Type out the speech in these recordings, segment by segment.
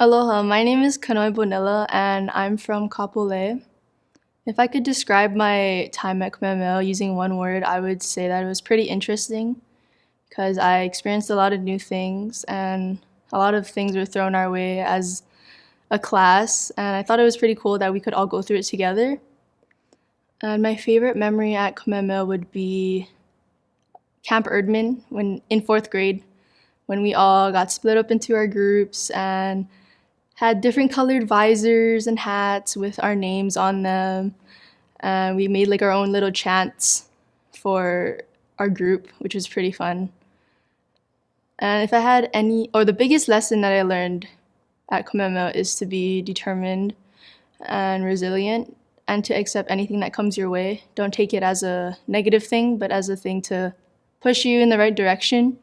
Aloha, my name is Kanoe Bonilla and I'm from Kapolei. If I could describe my time at Kamehameha using one word, I would say that it was pretty interesting because I experienced a lot of new things and a lot of things were thrown our way as a class, and I thought it was pretty cool that we could all go through it together. And my favorite memory at Kamehameha would be Camp Erdman when in fourth grade when we all got split up into our groups and had different colored visors and hats with our names on them. And we made like our own little chants for our group, which was pretty fun. And if I had the biggest lesson that I learned at Kamehameha is to be determined and resilient and to accept anything that comes your way. Don't take it as a negative thing, but as a thing to push you in the right direction.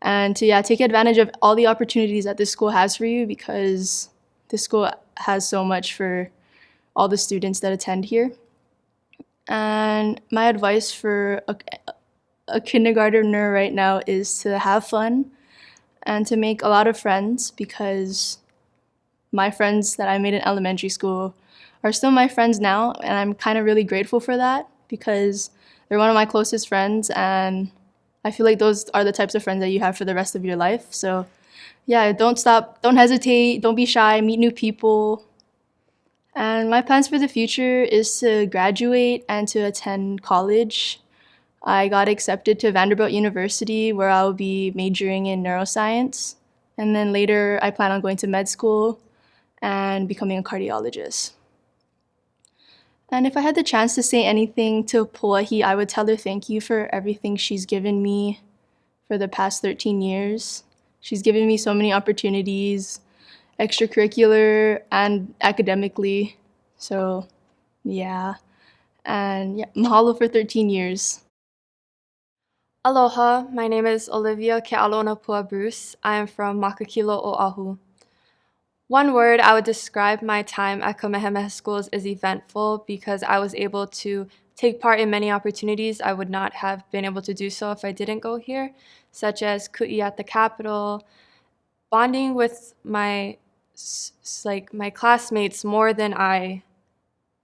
And to take advantage of all the opportunities that this school has for you because this school has so much for all the students that attend here. And my advice for a kindergartner right now is to have fun and to make a lot of friends because my friends that I made in elementary school are still my friends now, and I'm kind of really grateful for that because they're one of my closest friends, and I feel like those are the types of friends that you have for the rest of your life. So don't stop, don't hesitate, don't be shy, meet new people. And my plans for the future is to graduate and to attend college. I got accepted to Vanderbilt University where I'll be majoring in neuroscience. And then later I plan on going to med school and becoming a cardiologist. And if I had the chance to say anything to Puahi, I would tell her thank you for everything she's given me for the past 13 years. She's given me so many opportunities, extracurricular and academically. So, mahalo for 13 years. Aloha, my name is Olivia Bruce. I am from Makakilo, Oahu. One word I would describe my time at Kamehameha schools is eventful because I was able to take part in many opportunities I would not have been able to do so if I didn't go here, such as ku'i at the Capitol, bonding with my classmates more than I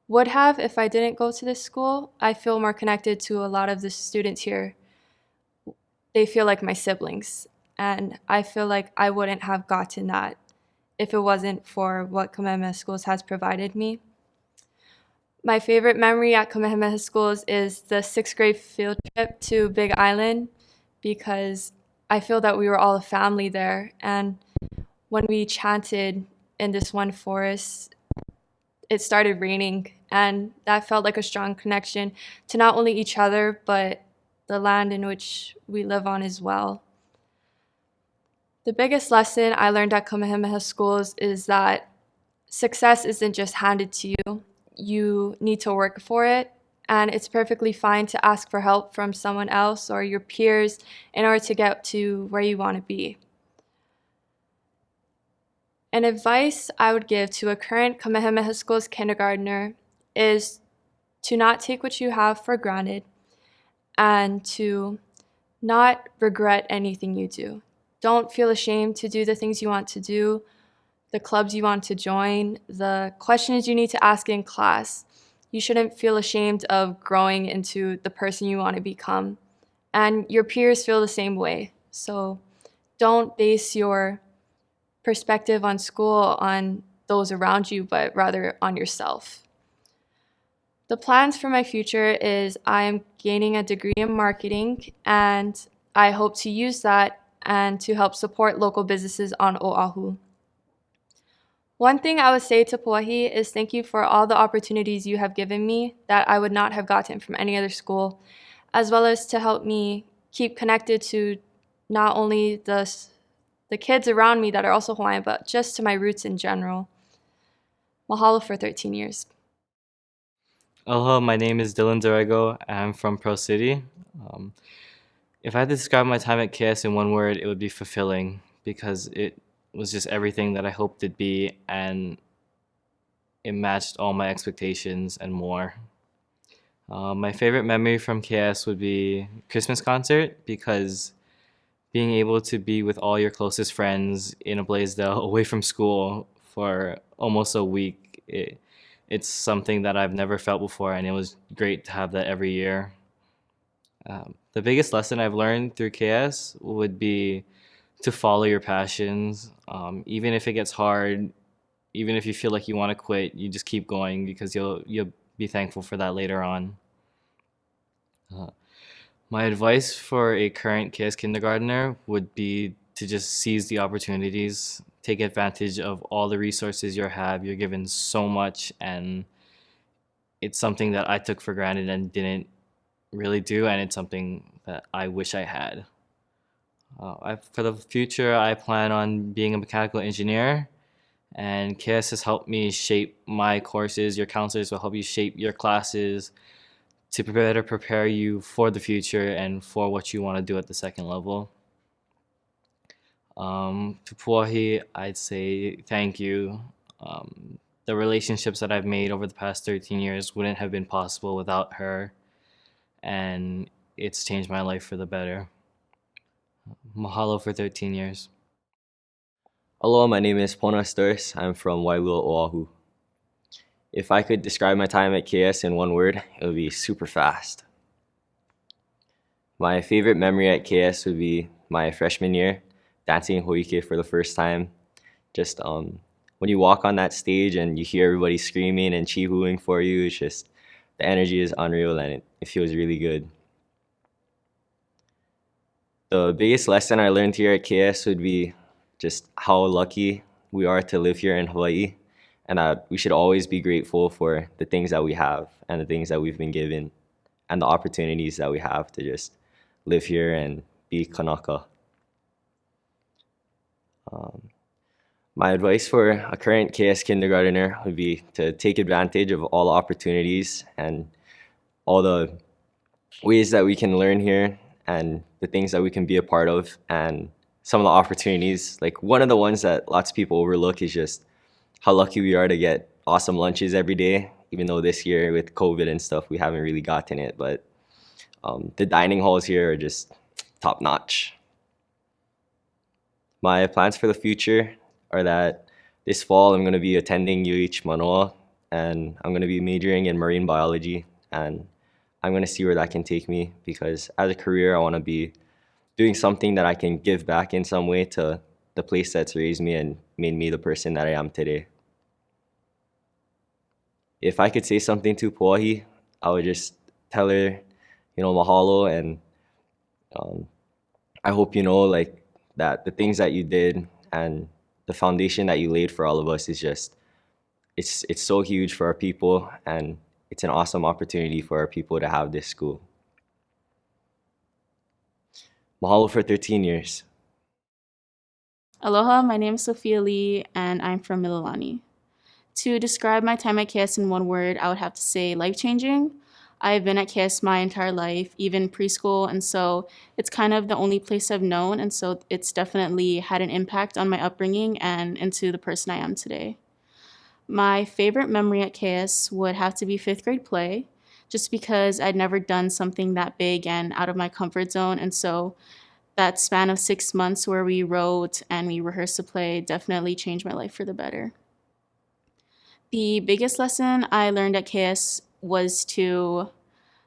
would have if I didn't go to this school. I feel more connected to a lot of the students here. They feel like my siblings, and I feel like I wouldn't have gotten that if it wasn't for what Kamehameha Schools has provided me. My favorite memory at Kamehameha Schools is the 6th grade field trip to Big Island because I feel that we were all a family there, and when we chanted in this one forest, it started raining, and that felt like a strong connection to not only each other, but the land in which we live on as well. The biggest lesson I learned at Kamehameha Schools is that success isn't just handed to you. You need to work for it, and it's perfectly fine to ask for help from someone else or your peers in order to get to where you want to be. An advice I would give to a current Kamehameha Schools kindergartner is to not take what you have for granted and to not regret anything you do. Don't feel ashamed to do the things you want to do, the clubs you want to join, the questions you need to ask in class. You shouldn't feel ashamed of growing into the person you want to become. And your peers feel the same way. So don't base your perspective on school on those around you, but rather on yourself. The plans for my future is I am gaining a degree in marketing, and I hope to use that and to help support local businesses on Oahu. One thing I would say to Puahi is thank you for all the opportunities you have given me that I would not have gotten from any other school, as well as to help me keep connected to not only the kids around me that are also Hawaiian, but just to my roots in general. Mahalo for 13 years. Aloha, my name is DeRego. I'm from Pro City. If I had to describe my time at KS in one word, it would be fulfilling because it was just everything that I hoped it'd be, and it matched all my expectations and more. My favorite memory from KS would be Christmas concert because being able to be with all your closest friends in a Blaisdell away from school for almost a week, it's something that I've never felt before, and it was great to have that every year. The biggest lesson I've learned through KS would be to follow your passions. Even if it gets hard, even if you feel like you want to quit, you just keep going because you'll be thankful for that later on. Uh, my advice for a current KS kindergartner would be to just seize the opportunities, take advantage of all the resources you have. You're given so much, and it's something that I took for granted and didn't really do, and it's something that I wish I had. For the future, I plan on being a mechanical engineer, and KS has helped me shape my courses. Your counselors will help you shape your classes to better prepare you for the future and for what you want to do at the second level. To Puahi, I'd say thank you. The relationships that I've made over the past 13 years wouldn't have been possible without her, and it's changed my life for the better. Mahalo for 13 years. Hello, my name is Pona Sturs. I'm from Wailua, Oahu. If I could describe my time at KS in one word, it would be super fast. My favorite memory at KS would be my freshman year, dancing Hoike for the first time. Just when you walk on that stage and you hear everybody screaming and chee-hooing for you, it's just, the energy is unreal and it feels really good. The biggest lesson I learned here at KS would be just how lucky we are to live here in Hawaii, and that we should always be grateful for the things that we have and the things that we've been given and the opportunities that we have to just live here and be Kanaka. My advice for a current KS kindergartner would be to take advantage of all the opportunities and all the ways that we can learn here and the things that we can be a part of, and some of the opportunities. Like, one of the ones that lots of people overlook is just how lucky we are to get awesome lunches every day, even though this year with COVID and stuff, we haven't really gotten it. But the dining halls here are just top notch. My plans for the future are that this fall I'm going to be attending UH Manoa, and I'm going to be majoring in marine biology, and I'm going to see where that can take me, because as a career I want to be doing something that I can give back in some way to the place that's raised me and made me the person that I am today. If I could say something to Puahi, I would just tell her, mahalo, and I hope like that the things that you did and the foundation that you laid for all of us is just, it's so huge for our people, and it's an awesome opportunity for our people to have this school. Mahalo for 13 years. Aloha, my name is Sophia Lee, and I'm from Mililani. To describe my time at KS in one word, I would have to say life-changing. I've been at KS my entire life, even preschool, and so it's kind of the only place I've known, and so it's definitely had an impact on my upbringing and into the person I am today. My favorite memory at KS would have to be 5th grade play, just because I'd never done something that big and out of my comfort zone, and so that span of 6 months where we wrote and we rehearsed a play definitely changed my life for the better. The biggest lesson I learned at KS was to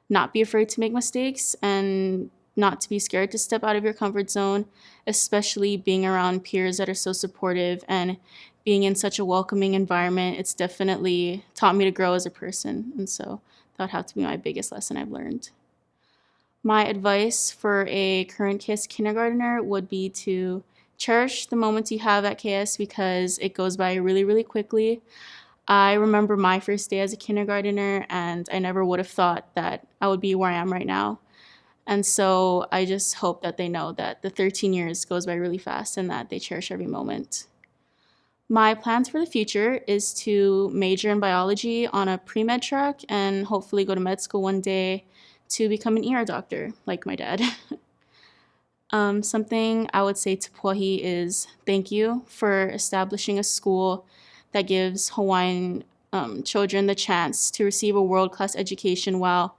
not be afraid to make mistakes and not to be scared to step out of your comfort zone, especially being around peers that are so supportive and being in such a welcoming environment. It's definitely taught me to grow as a person, and so that would have to be my biggest lesson I've learned. My advice for a current KS kindergartner would be to cherish the moments you have at KS, because it goes by really, really quickly. I remember my first day as a kindergartner, and I never would have thought that I would be where I am right now. And so I just hope that they know that the 13 years goes by really fast and that they cherish every moment. My plans for the future is to major in biology on a pre-med track and hopefully go to med school one day to become an ER doctor, like my dad. Something I would say to Puahi is thank you for establishing a school that gives Hawaiian children the chance to receive a world-class education while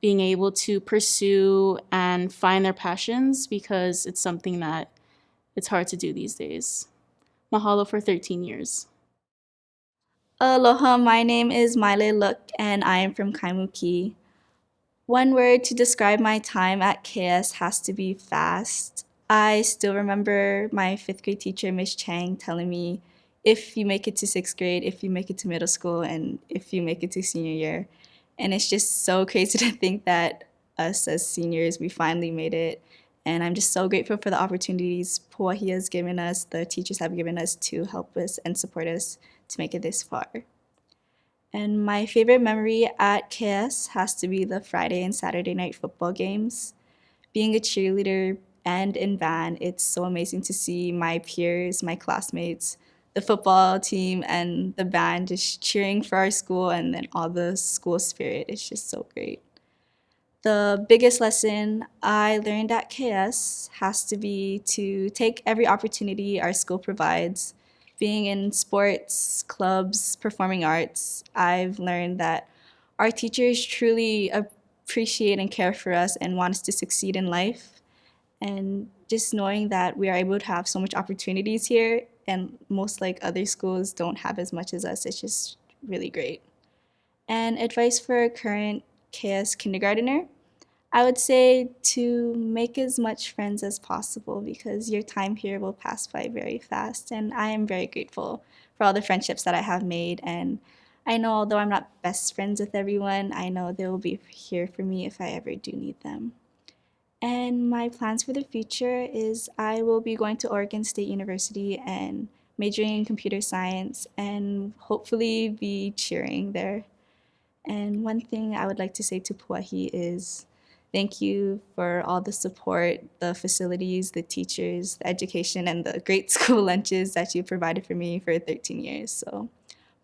being able to pursue and find their passions, because it's something that it's hard to do these days. Mahalo for 13 years. Aloha, my name is Maile Look, and I am from Kaimuki. One word to describe my time at KS has to be fast. I still remember my 5th grade teacher, Miss Chang, telling me, if you make it to 6th grade, if you make it to middle school, and if you make it to senior year. And it's just so crazy to think that us as seniors, we finally made it. And I'm just so grateful for the opportunities Puahi has given us, the teachers have given us to help us and support us to make it this far. And my favorite memory at KS has to be the Friday and Saturday night football games. Being a cheerleader and in band, it's so amazing to see my peers, my classmates, the football team, and the band just cheering for our school, and then all the school spirit. It's just so great. The biggest lesson I learned at KS has to be to take every opportunity our school provides. Being in sports, clubs, performing arts, I've learned that our teachers truly appreciate and care for us and want us to succeed in life. And just knowing that we are able to have so much opportunities here, and most like other schools don't have as much as us, it's just really great. And advice for a current KS kindergartner, I would say to make as much friends as possible, because your time here will pass by very fast. And I am very grateful for all the friendships that I have made. And I know, although I'm not best friends with everyone, I know they will be here for me if I ever do need them. And my plans for the future is I will be going to Oregon State University and majoring in computer science, and hopefully be cheering there. And one thing I would like to say to Puahi is thank you for all the support, the facilities, the teachers, the education, and the great school lunches that you provided for me for 13 years. So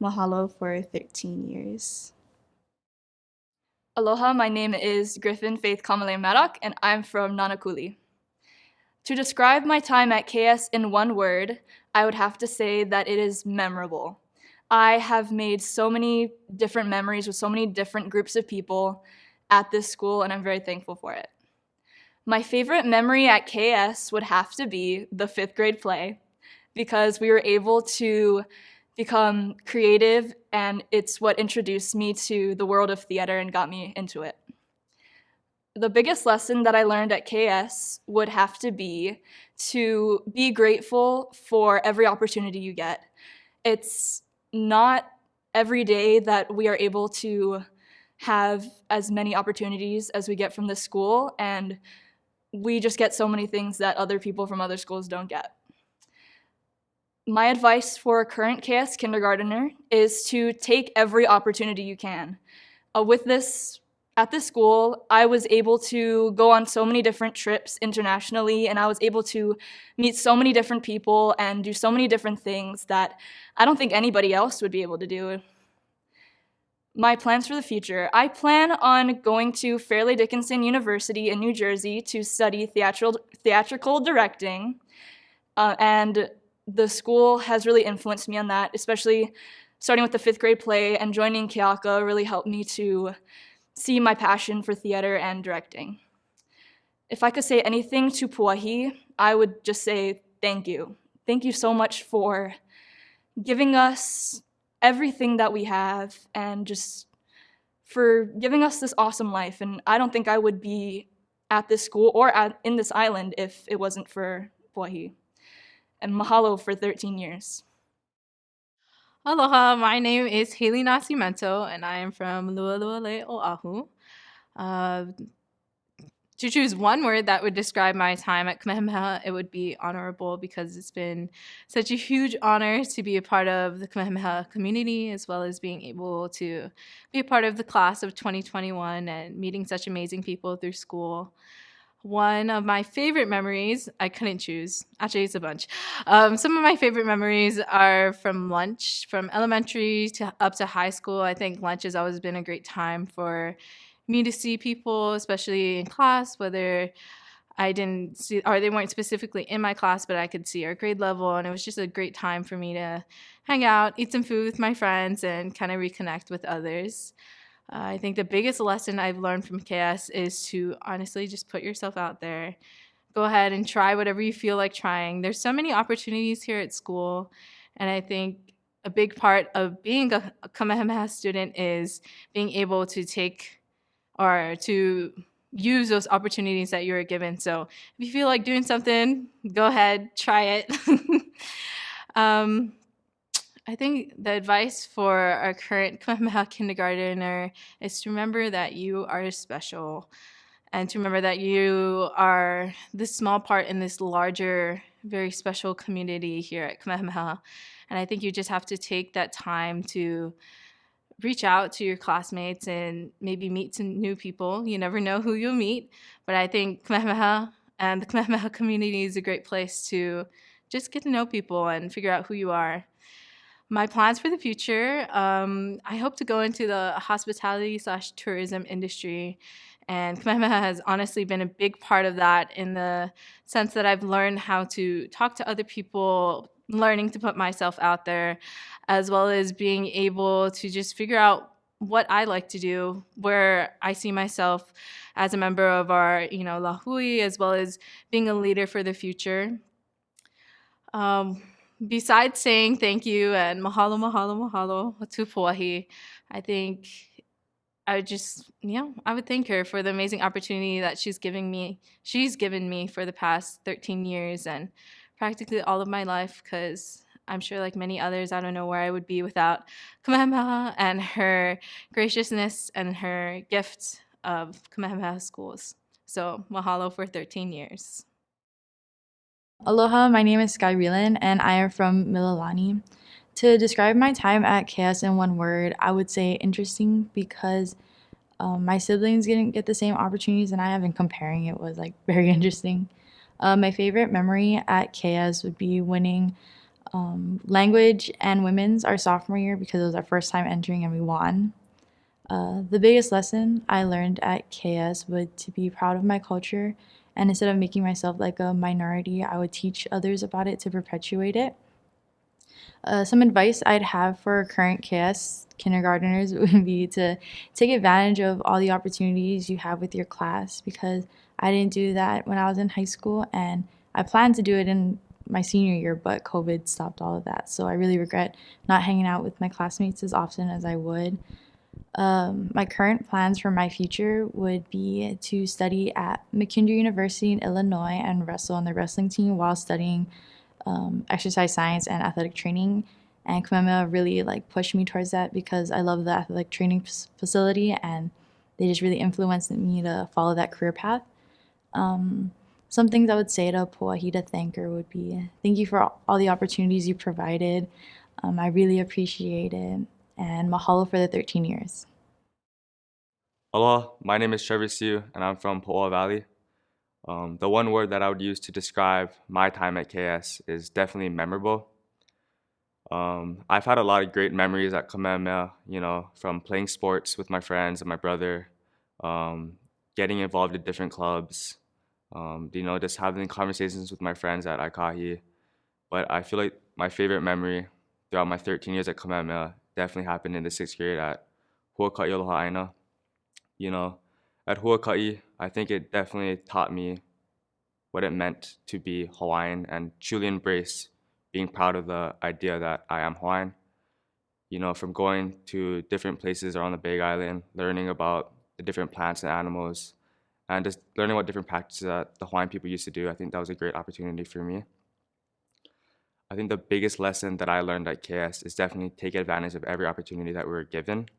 mahalo for 13 years. Aloha, my name is Griffyn Maddock, and I'm from Nanakuli. To describe my time at KS in one word, I would have to say that it is memorable. I have made so many different memories with so many different groups of people at this school, and I'm very thankful for it. My favorite memory at KS would have to be the 5th grade play, because we were able to become creative, and it's what introduced me to the world of theater and got me into it. The biggest lesson that I learned at KS would have to be to be grateful for every opportunity you get. It's not every day that we are able to have as many opportunities as we get from this school, and we just get so many things that other people from other schools don't get. My advice for a current KS kindergartner is to take every opportunity you can. At this school, I was able to go on so many different trips internationally, and I was able to meet so many different people and do so many different things that I don't think anybody else would be able to do. My plans for the future. I plan on going to Fairleigh Dickinson University in New Jersey to study theatrical directing, and the school has really influenced me on that, especially starting with the 5th grade play and joining Keaka really helped me to see my passion for theater and directing. If I could say anything to Puahi, I would just say thank you. Thank you so much for giving us everything that we have, and just for giving us this awesome life. And I don't think I would be at this school or in this island if it wasn't for Puahi. And mahalo for 13 years. Aloha, my name is Haley Nascimento, and I am from Lualuale, Oahu. To choose one word that would describe my time at Kamehameha, it would be honorable, because it's been such a huge honor to be a part of the Kamehameha community, as well as being able to be a part of the class of 2021 and meeting such amazing people through school. One of my favorite memories, I couldn't choose. Actually, it's a bunch. Some of my favorite memories are from lunch, from elementary to up to high school. I think lunch has always been a great time for me to see people, especially in class, whether I didn't see, or they weren't specifically in my class, but I could see our grade level. And it was just a great time for me to hang out, eat some food with my friends, and kind of reconnect with others. I think the biggest lesson I've learned from KS is to honestly just put yourself out there. Go ahead and try whatever you feel like trying. There's so many opportunities here at school, and I think a big part of being a Kamehameha student is being able to take or to use those opportunities that you were given. So if you feel like doing something, go ahead, try it. um, I think the advice for our current Kamehameha kindergartner is to remember that you are special and to remember that you are this small part in this larger, very special community here at Kamehameha. And I think you just have to take that time to reach out to your classmates and maybe meet some new people. You never know who you'll meet, but I think Kamehameha and the Kamehameha community is a great place to just get to know people and figure out who you are. My plans for the future, I hope to go into the hospitality/tourism industry. And Kamehameha has honestly been a big part of that in the sense that I've learned how to talk to other people, learning to put myself out there, as well as being able to just figure out what I like to do, where I see myself as a member of our, Lahui, as well as being a leader for the future. Besides saying thank you and mahalo, mahalo, mahalo to Puahi, I think I would just, I would thank her for the amazing opportunity that she's given me for the past 13 years and practically all of my life, because I'm sure like many others, I don't know where I would be without Kamehameha and her graciousness and her gift of Kamehameha schools. So mahalo for 13 years. Aloha, my name is Skye Realin, and I am from Mililani. To describe my time at KS in one word, I would say interesting, because my siblings didn't get the same opportunities and I have, and comparing it was like very interesting. My favorite memory at KS would be winning language and women's our sophomore year, because it was our first time entering and we won. The biggest lesson I learned at KS would to be proud of my culture, and instead of making myself like a minority, I would teach others about it to perpetuate it. Some advice I'd have for current KS kindergarteners would be to take advantage of all the opportunities you have with your class, because I didn't do that when I was in high school, and I planned to do it in my senior year, but COVID stopped all of that. So I really regret not hanging out with my classmates as often as I would. My current plans for my future would be to study at McKinder University in Illinois and wrestle on the wrestling team while studying exercise science and athletic training. And Kamehameha really pushed me towards that, because I love the athletic training facility and they just really influenced me to follow that career path. Some things I would say to Puahi to thank her would be, thank you for all the opportunities you provided. I really appreciate it. And mahalo for the 13 years. Aloha, my name is Trevor Siu, and I'm from Po'oa Valley. The one word that I would use to describe my time at KS is definitely memorable. I've had a lot of great memories at Kamehameha, from playing sports with my friends and my brother, getting involved in different clubs, just having conversations with my friends at Aikahi. But I feel like my favorite memory throughout my 13 years at Kamehameha definitely happened in the 6th grade at Huaka'i Oloha'aina. At Huaka'i, I think it definitely taught me what it meant to be Hawaiian and truly embrace being proud of the idea that I am Hawaiian. From going to different places around the Big Island, learning about the different plants and animals, and just learning what different practices that the Hawaiian people used to do. I think that was a great opportunity for me. I think the biggest lesson that I learned at KS is definitely take advantage of every opportunity that we were given.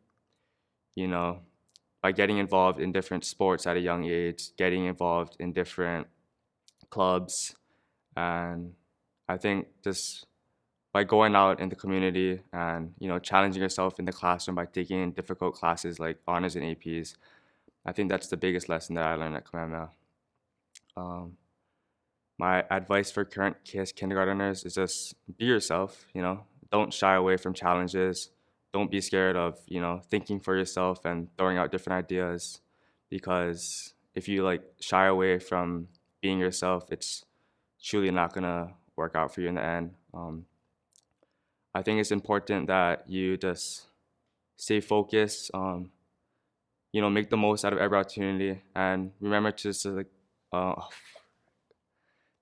By getting involved in different sports at a young age, getting involved in different clubs, and I think just by going out in the community and challenging yourself in the classroom by taking difficult classes like honors and APs, I think that's the biggest lesson that I learned at Kamehameha. My advice for current KS kindergarteners is just be yourself. Don't shy away from challenges. Don't be scared of thinking for yourself and throwing out different ideas, because if you shy away from being yourself, it's truly not gonna work out for you in the end. I think it's important that you just stay focused, make the most out of every opportunity, and remember to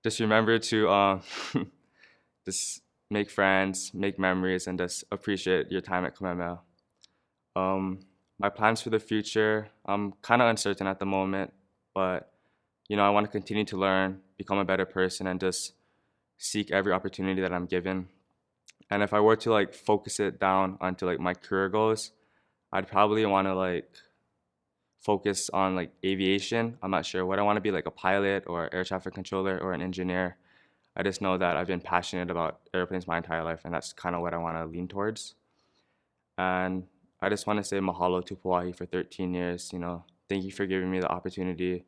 just remember to just make friends, make memories, and just appreciate your time at Kamehameha. My plans for the future, I'm kind of uncertain at the moment, but I want to continue to learn, become a better person, and just seek every opportunity that I'm given. And if I were to focus it down onto my career goals, I'd probably want to focus on aviation. I'm not sure what I want to be, like a pilot or air traffic controller or an engineer. I just know that I've been passionate about airplanes my entire life, and that's kind of what I want to lean towards. And I just want to say mahalo to Pauahi for 13 years. Thank you for giving me the opportunity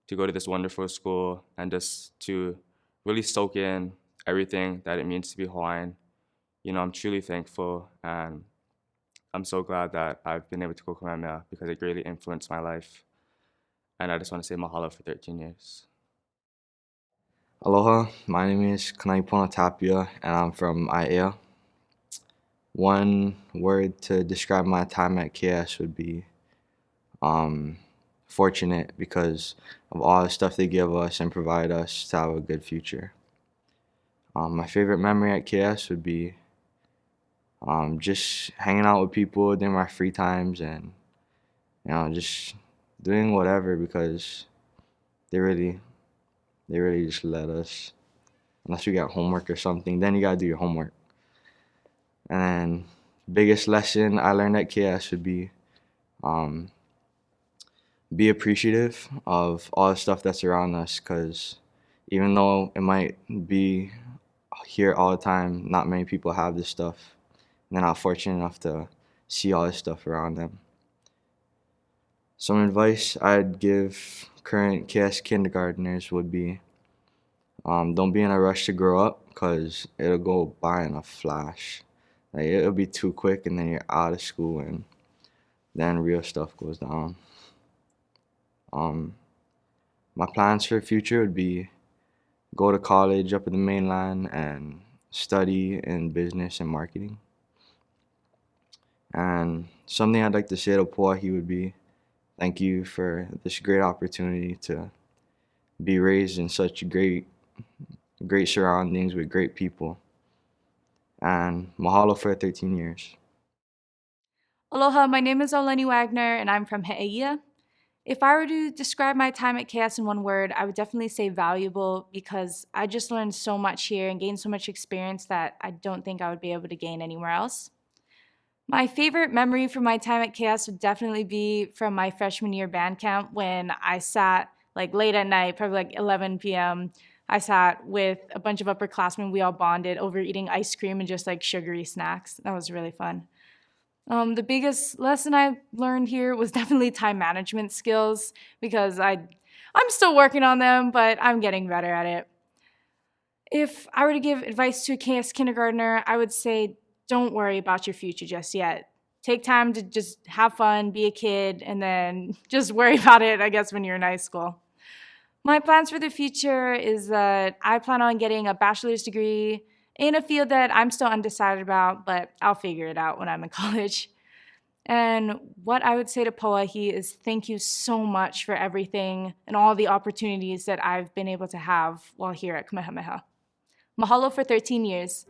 to go to this wonderful school and just to really soak in everything that it means to be Hawaiian. I'm truly thankful, and I'm so glad that I've been able to go Kamehameha because it greatly influenced my life. And I just want to say mahalo for 13 years. Aloha, my name is Kanoe Bonilla, and I'm from Aiea. One word to describe my time at KS would be fortunate, because of all the stuff they give us and provide us to have a good future. My favorite memory at KS would be just hanging out with people during my free times, and just doing whatever, because they really just let us, unless you got homework or something, then you gotta do your homework. And then biggest lesson I learned at KS would be appreciative of all the stuff that's around us, because even though it might be here all the time, not many people have this stuff, and they're not fortunate enough to see all this stuff around them. Some advice I'd give current KS kindergartners would be, don't be in a rush to grow up, because it'll go by in a flash. It'll be too quick, and then you're out of school, and then real stuff goes down. My plans for the future would be go to college up in the mainland and study in business and marketing. And something I'd like to say to Pauahi would be, thank you for this great opportunity to be raised in such great surroundings with great people. And mahalo for 13 years. Aloha, my name is Oleni Wagner, and I'm from He'eia. If I were to describe my time at KS in one word, I would definitely say valuable, because I just learned so much here and gained so much experience that I don't think I would be able to gain anywhere else. My favorite memory from my time at KS would definitely be from my freshman year band camp, when I sat late at night, probably 11 p.m. I sat with a bunch of upperclassmen. We all bonded over eating ice cream and just sugary snacks. That was really fun. The biggest lesson I learned here was definitely time management skills, because I'm still working on them, but I'm getting better at it. If I were to give advice to a KS kindergartner, I would say don't worry about your future just yet. Take time to just have fun, be a kid, and then just worry about it, I guess, when you're in high school. My plans for the future is that I plan on getting a bachelor's degree in a field that I'm still undecided about, but I'll figure it out when I'm in college. And what I would say to Pauahi is thank you so much for everything and all the opportunities that I've been able to have while here at Kamehameha. Mahalo for 13 years.